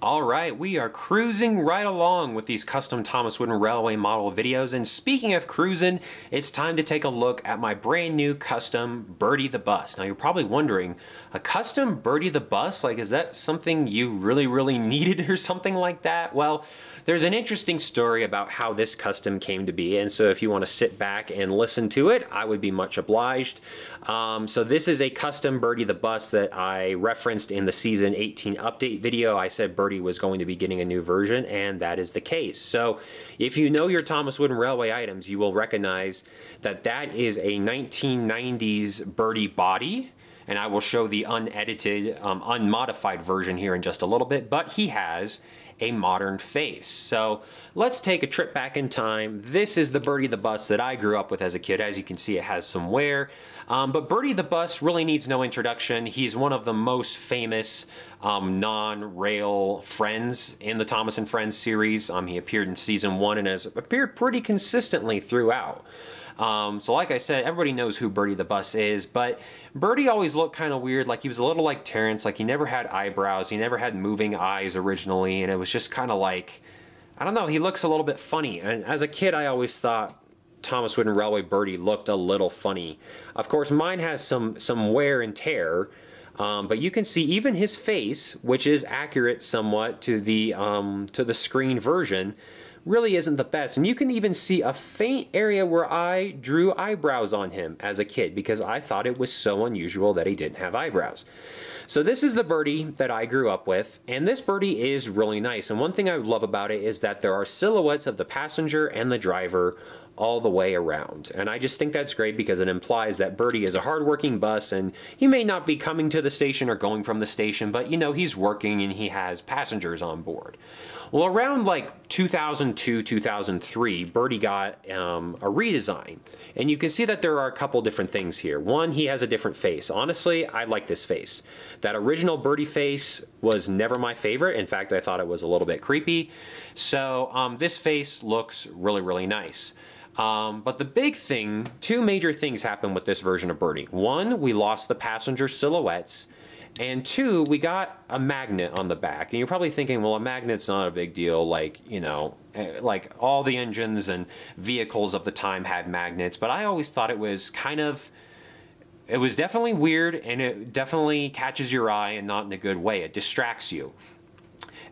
All right, we are cruising right along with these custom Thomas Wooden Railway model videos, and speaking of cruising, it's time to take a look at my brand new custom Bertie the Bus. Now you're probably wondering, a custom Bertie the Bus? Like, is that something you really needed or something like that? Well, there's an interesting story about how this custom came to be, and so if you want to sit back and listen to it, I would be much obliged. So this is a custom Bertie the Bus that I referenced in the Season 18 update video. I said Bertie was going to be getting a new version, and that is the case. So if you know your Thomas Wooden Railway items, you will recognize that that is a 1990s Bertie body. And I will show the unedited, unmodified version here in just a little bit, but he has a modern face. So let's take a trip back in time. This is the Bertie the Bus that I grew up with as a kid. As you can see, it has some wear. But Bertie the Bus really needs no introduction. He's one of the most famous non-rail friends in the Thomas and Friends series. He appeared in Season 1 and has appeared pretty consistently throughout. So like I said, everybody knows who Bertie the Bus is, but Bertie always looked kind of weird. Like, he was a little like Terrence. Like, he never had eyebrows. He never had moving eyes originally, and it was just kind of like, I don't know, he looks a little bit funny. And as a kid, I always thought Thomas Wooden Railway Bertie looked a little funny. Of course, mine has some wear and tear, but you can see even his face, which is accurate somewhat to the screen version, really isn't the best. And you can even see a faint area where I drew eyebrows on him as a kid because I thought it was so unusual that he didn't have eyebrows. So this is the Bertie that I grew up with, and this Bertie is really nice. And one thing I love about it is that there are silhouettes of the passenger and the driver all the way around. And I just think that's great because it implies that Bertie is a hardworking bus, and he may not be coming to the station or going from the station, but you know, he's working and he has passengers on board. Well, around like 2002, 2003, Bertie got a redesign. And you can see that there are a couple different things here. One, he has a different face. Honestly, I like this face. That original Bertie face was never my favorite. In fact, I thought it was a little bit creepy. So this face looks really nice. But the big thing, two major things happened with this version of Bertie. One, we lost the passenger silhouettes. And two, we got a magnet on the back. And you're probably thinking, well, a magnet's not a big deal. Like, you know, like all the engines and vehicles of the time had magnets. But I always thought it was it was definitely weird, and it definitely catches your eye, and not in a good way. It distracts you.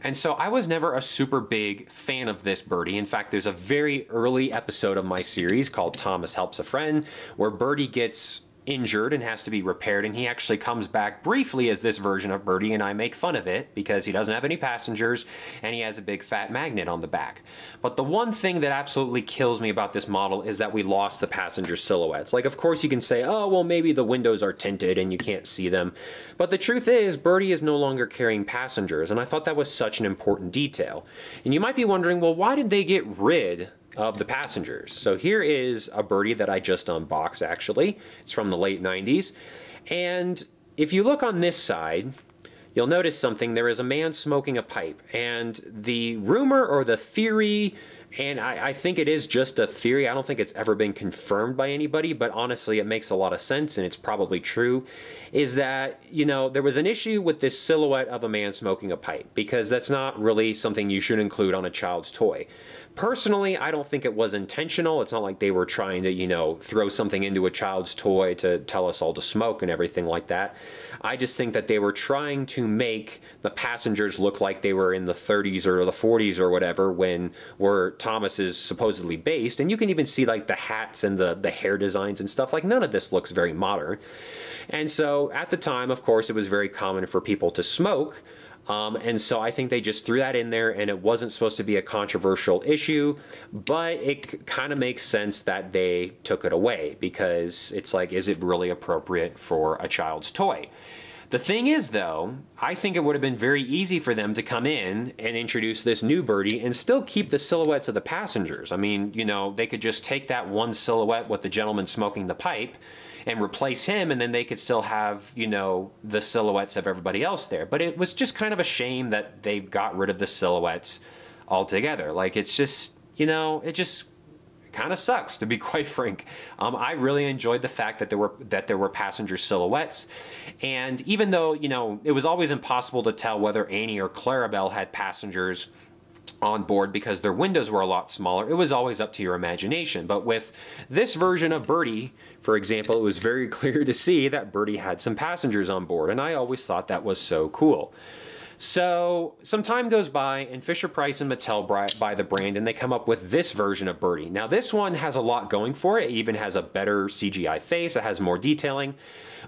And so I was never a super big fan of this Bertie. In fact, there's a very early episode of my series called Thomas Helps a Friend, where Bertie gets injured and has to be repaired, and he actually comes back briefly as this version of Bertie, and I make fun of it because he doesn't have any passengers and he has a big fat magnet on the back. But the one thing that absolutely kills me about this model is that we lost the passenger silhouettes. Like, of course you can say, oh, well, maybe the windows are tinted and you can't see them. But the truth is, Bertie is no longer carrying passengers, and I thought that was such an important detail. And you might be wondering, well, why did they get rid of the passengers? So here is a Bertie that I just unboxed, actually. It's from the late 90s. And if you look on this side, you'll notice something. There is a man smoking a pipe. And the rumor or the theory, and I think it is just a theory, I don't think it's ever been confirmed by anybody, but honestly it makes a lot of sense and it's probably true, is that, you know, there was an issue with this silhouette of a man smoking a pipe, because that's not really something you should include on a child's toy. Personally, I don't think it was intentional. It's not like they were trying to, you know, throw something into a child's toy to tell us all to smoke and everything like that. I just think that they were trying to make the passengers look like they were in the 30s or the 40s or whatever, where Thomas is supposedly based. And you can even see like the hats and the hair designs and stuff. Like, none of this looks very modern. And so at the time, of course, it was very common for people to smoke. And so I think they just threw that in there, and it wasn't supposed to be a controversial issue, but it kind of makes sense that they took it away, because it's like, is it really appropriate for a child's toy? The thing is, though, I think it would have been very easy for them to come in and introduce this new Bertie and still keep the silhouettes of the passengers. I mean, you know, they could just take that one silhouette with the gentleman smoking the pipe and replace him, and then they could still have, you know, the silhouettes of everybody else there. But it was just kind of a shame that they got rid of the silhouettes altogether. Like, it's just, you know, kind of sucks, to be quite frank. I really enjoyed the fact that there were passenger silhouettes, and even though, you know, it was always impossible to tell whether Annie or Clarabelle had passengers on board because their windows were a lot smaller, it was always up to your imagination. But with this version of Bertie, for example, it was very clear to see that Bertie had some passengers on board, and I always thought that was so cool. So some time goes by, and Fisher-Price and Mattel buy the brand, and they come up with this version of Bertie. Now this one has a lot going for it. It even has a better CGI face. It has more detailing.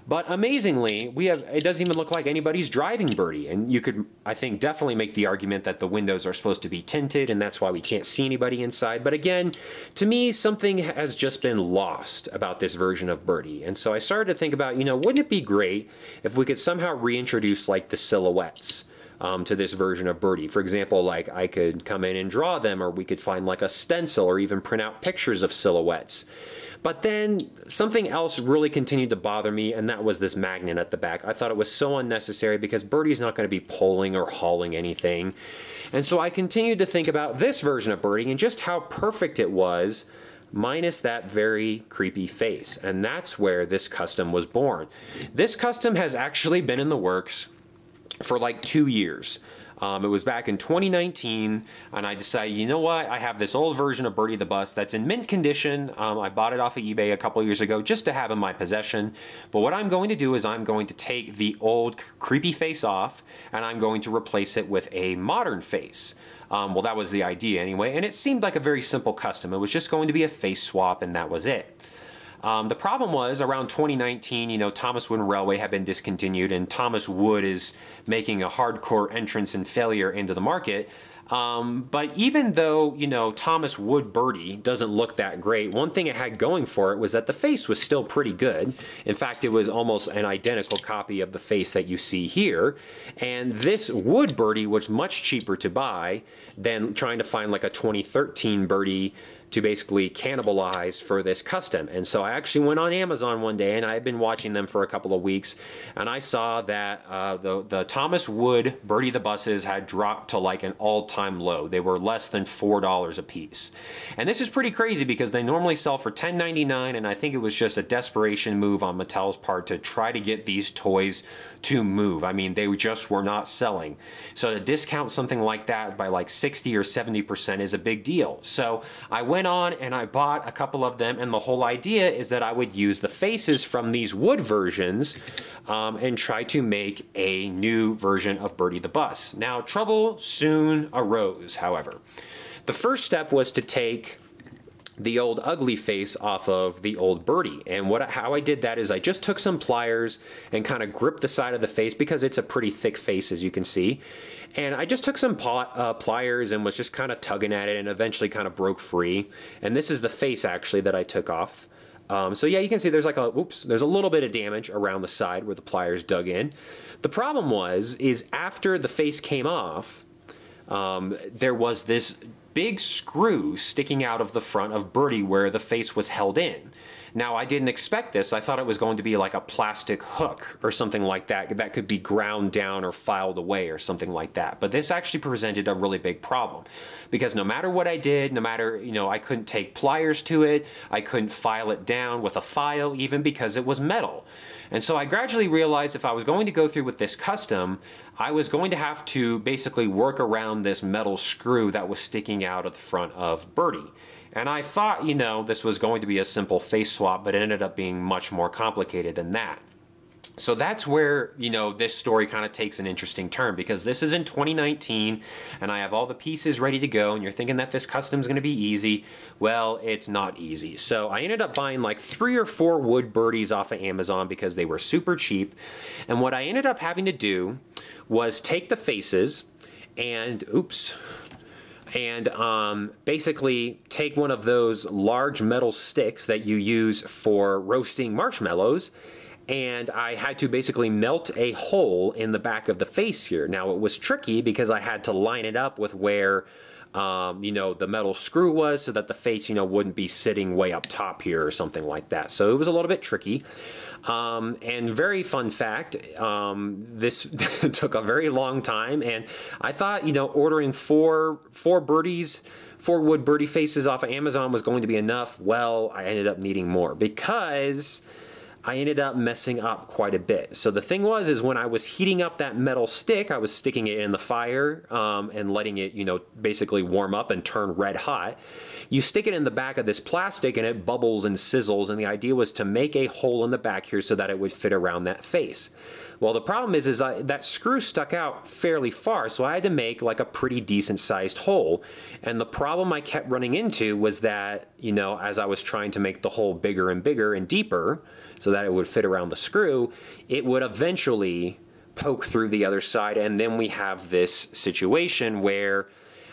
But amazingly, it doesn't even look like anybody's driving Bertie. And you could, I think, definitely make the argument that the windows are supposed to be tinted, and that's why we can't see anybody inside. But again, to me, something has just been lost about this version of Bertie. And so I started to think about, you know, wouldn't it be great if we could somehow reintroduce like the silhouettes to this version of Bertie? For example, like I could come in and draw them, or we could find like a stencil or even print out pictures of silhouettes. But then something else really continued to bother me, and that was this magnet at the back. I thought it was so unnecessary because Bertie's not going to be pulling or hauling anything. And so I continued to think about this version of Bertie and just how perfect it was, minus that very creepy face. And that's where this custom was born. This custom has actually been in the works for like 2 years. It was back in 2019, and I decided, you know what, I have this old version of Bertie the Bus that's in mint condition. I bought it off of eBay a couple years ago just to have in my possession. But what I'm going to do is I'm going to take the old creepy face off, and I'm going to replace it with a modern face. Well, that was the idea anyway, and it seemed like a very simple custom. It was just going to be a face swap, and that was it. The problem was, around 2019, you know, Thomas Wooden Railway had been discontinued, and Thomas Wood is making a hardcore entrance and failure into the market. But even though, you know, Thomas Wood Bertie doesn't look that great, one thing it had going for it was that the face was still pretty good. In fact, it was almost an identical copy of the face that you see here. And this Wood Bertie was much cheaper to buy than trying to find like a 2013 Bertie to basically cannibalize for this custom. And so I actually went on Amazon one day, and I had been watching them for a couple of weeks, and I saw that the Thomas Wood Bertie the Buses had dropped to like an all-time low. They were less than $4 a piece. And this is pretty crazy because they normally sell for $10.99, and I think it was just a desperation move on Mattel's part to try to get these toys to move. I mean, they just were not selling. So to discount something like that by like 60 or 70% is a big deal. So I went on and I bought a couple of them, and the whole idea is that I would use the faces from these wood versions and try to make a new version of Bertie the Bus. Now, trouble soon arose, however. The first step was to take the old ugly face off of the old Bertie. And how I did that is I just took some pliers and kind of gripped the side of the face because it's a pretty thick face, as you can see. And I just took some pliers and was just kind of tugging at it, and eventually kind of broke free. And this is the face actually that I took off. So yeah, you can see there's like there's a little bit of damage around the side where the pliers dug in. The problem is after the face came off, there was this big screw sticking out of the front of Bertie where the face was held in. Now, I didn't expect this. I thought it was going to be like a plastic hook or something like that that could be ground down or filed away or something like that. But this actually presented a really big problem because no matter what I did, no matter, you know, I couldn't take pliers to it, I couldn't file it down with a file even because it was metal. And so I gradually realized if I was going to go through with this custom, I was going to have to basically work around this metal screw that was sticking out of the front of Bertie. And I thought, you know, this was going to be a simple face swap, but it ended up being much more complicated than that. So that's where, you know, this story kind of takes an interesting turn, because this is in 2019 and I have all the pieces ready to go, and you're thinking that this custom is going to be easy. Well, it's not easy. So I ended up buying like 3 or 4 wood Berties off of Amazon because they were super cheap. And what I ended up having to do was take the faces and, basically take one of those large metal sticks that you use for roasting marshmallows, and I had to basically melt a hole in the back of the face here. Now, it was tricky because I had to line it up with where you know, the metal screw was so that the face, you know, wouldn't be sitting way up top here or something like that. So it was a little bit tricky. And very fun fact, this took a very long time, and I thought, you know, ordering four Berties 4 wood birdie faces off of Amazon was going to be enough. Well, I ended up needing more because I ended up messing up quite a bit. So the thing was, is when I was heating up that metal stick, I was sticking it in the fire and letting it, you know, basically warm up and turn red hot. You stick it in the back of this plastic and it bubbles and sizzles, and the idea was to make a hole in the back here so that it would fit around that face. Well, the problem is that screw stuck out fairly far, so I had to make like a pretty decent sized hole. And the problem I kept running into was that, you know, as I was trying to make the hole bigger and deeper, so that it would fit around the screw, it would eventually poke through the other side, and then we have this situation where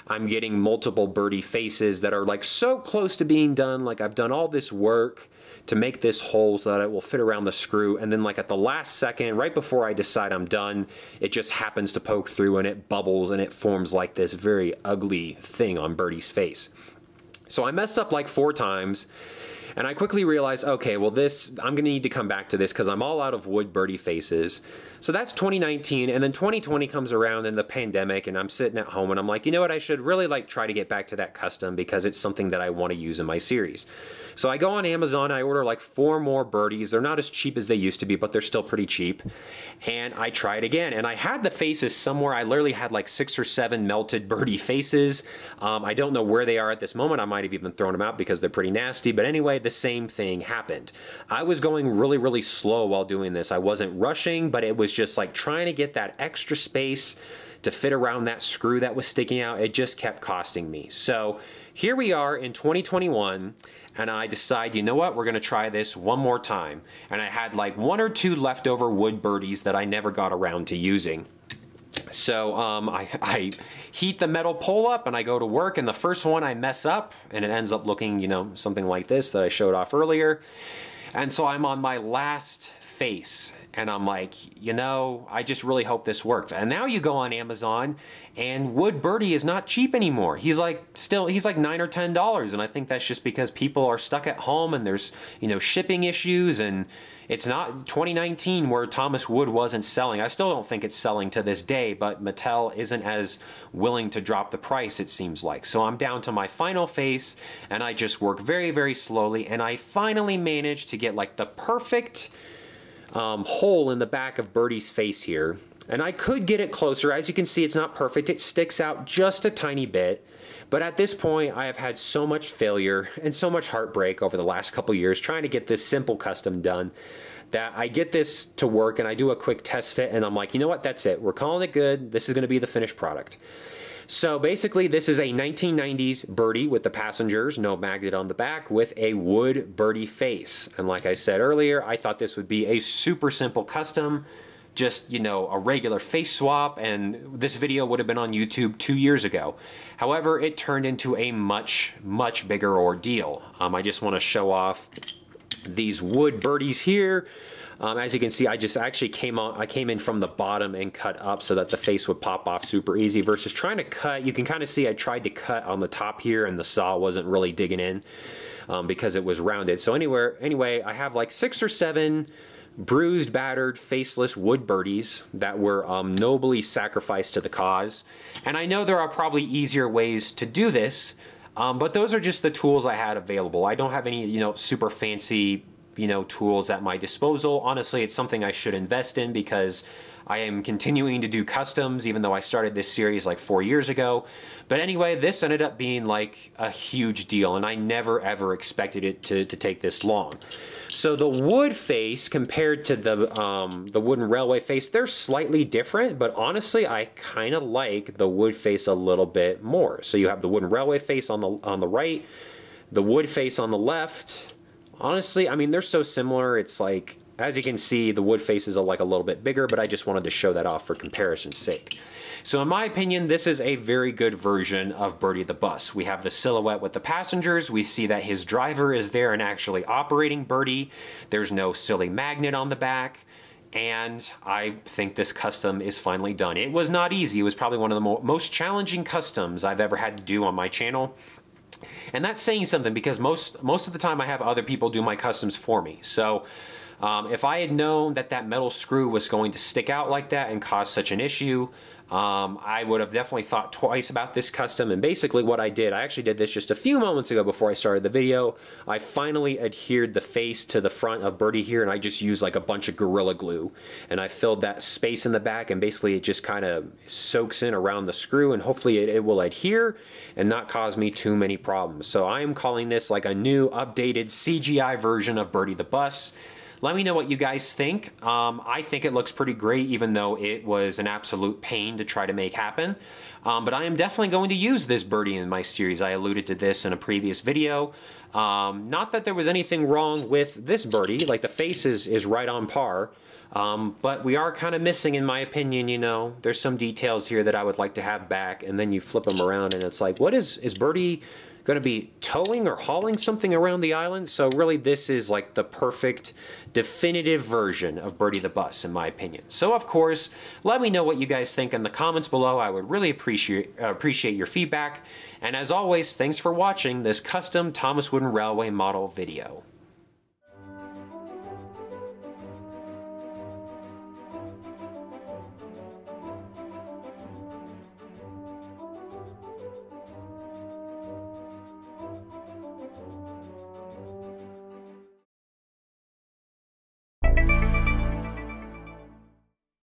I'm getting multiple birdie faces that are like so close to being done, like I've done all this work to make this hole so that it will fit around the screw, and then like at the last second, right before I decide I'm done, it just happens to poke through and it bubbles and it forms like this very ugly thing on Birdie's face. So I messed up like 4 times, and I quickly realized, okay, well I'm gonna need to come back to this because I'm all out of wood birdie faces. So that's 2019, and then 2020 comes around and the pandemic, and I'm sitting at home and I'm like, you know what, I should really like try to get back to that custom because it's something that I want to use in my series. So I go on Amazon, I order like 4 more birdies. They're not as cheap as they used to be, but they're still pretty cheap. And I try it again, and I had the faces somewhere. I literally had like 6 or 7 melted birdie faces. I don't know where they are at this moment. I might have even thrown them out because they're pretty nasty. But anyway, the same thing happened. I was going really, really slow while doing this. I wasn't rushing, but it was just like trying to get that extra space to fit around that screw that was sticking out. It just kept costing me. So here we are in 2021, and I decide, you know what, we're gonna try this one more time. And I had like 1 or 2 leftover wood birdies that I never got around to using. So I heat the metal pole up and I go to work, and the first one I mess up and it ends up looking, you know, something like this that I showed off earlier. And so I'm on my last face and I'm like, you know, I just really hope this works. And now you go on Amazon and wood birdie is not cheap anymore. He's like $9 or $10, and I think that's just because people are stuck at home and there's, you know, shipping issues, and it's not 2019 where Thomas Wood wasn't selling. I still don't think it's selling to this day, but Mattel isn't as willing to drop the price, it seems like. So I'm down to my final face, and I just work very, very slowly, and I finally managed to get like the perfect hole in the back of Birdie's face here. And I could get it closer. As you can see, it's not perfect. It sticks out just a tiny bit. But at this point, I have had so much failure and so much heartbreak over the last couple years trying to get this simple custom done that I get this to work, and I do a quick test fit, and I'm like, you know what, that's it. We're calling it good. This is going to be the finished product. So basically, this is a 1990s birdie with the passengers, no magnet on the back, with a wood birdie face. And like I said earlier, I thought this would be a super simple custom, just, you know, a regular face swap, and this video would have been on YouTube 2 years ago. However, it turned into a much, much bigger ordeal. I just want to show off these wood birdies here. As you can see, I came in from the bottom and cut up so that the face would pop off super easy, versus trying to cut. You can kind of see I tried to cut on the top here and the saw wasn't really digging in because it was rounded. So anyway, I have like 6 or 7 bruised, battered, faceless wood birdies that were nobly sacrificed to the cause. And I know there are probably easier ways to do this, but those are just the tools I had available. I don't have any, you know, super fancy, you know, tools at my disposal. Honestly, it's something I should invest in because I am continuing to do customs, even though I started this series like 4 years ago. But anyway, this ended up being like a huge deal, and I never ever expected it to take this long. So the wood face compared to the wooden railway face, they're slightly different, but honestly, I kind of like the wood face a little bit more. So you have the wooden railway face on the right, the wood face on the left. Honestly, I mean, they're so similar. It's like, as you can see, the wood faces are like a little bit bigger, but I just wanted to show that off for comparison's sake. So in my opinion, this is a very good version of Bertie the Bus. We have the silhouette with the passengers. We see that his driver is there and actually operating Bertie. There's no silly magnet on the back. And I think this custom is finally done. It was not easy. It was probably one of the most challenging customs I've ever had to do on my channel. And that's saying something because most of the time I have other people do my customs for me. So if I had known that that metal screw was going to stick out like that and cause such an issue, I would have definitely thought twice about this custom, and basically what I did, I actually did this just a few moments ago before I started the video. I finally adhered the face to the front of Bertie here, and I just used like a bunch of Gorilla Glue, and I filled that space in the back, and basically it just kind of soaks in around the screw, and hopefully it will adhere and not cause me too many problems. So I am calling this like a new updated CGI version of Bertie the Bus. Let me know what you guys think. I think it looks pretty great, even though it was an absolute pain to try to make happen. But I am definitely going to use this Bertie in my series. I alluded to this in a previous video. Not that there was anything wrong with this Bertie, like the face is right on par. But we are kind of missing, in my opinion, you know. There's some details here that I would like to have back, and then you flip them around and it's like, what is Bertie going to be towing or hauling something around the island? So really this is like the perfect definitive version of Bertie the Bus, in my opinion. So of course, let me know what you guys think in the comments below. I would really appreciate your feedback. And as always, thanks for watching this custom Thomas Wooden Railway model video.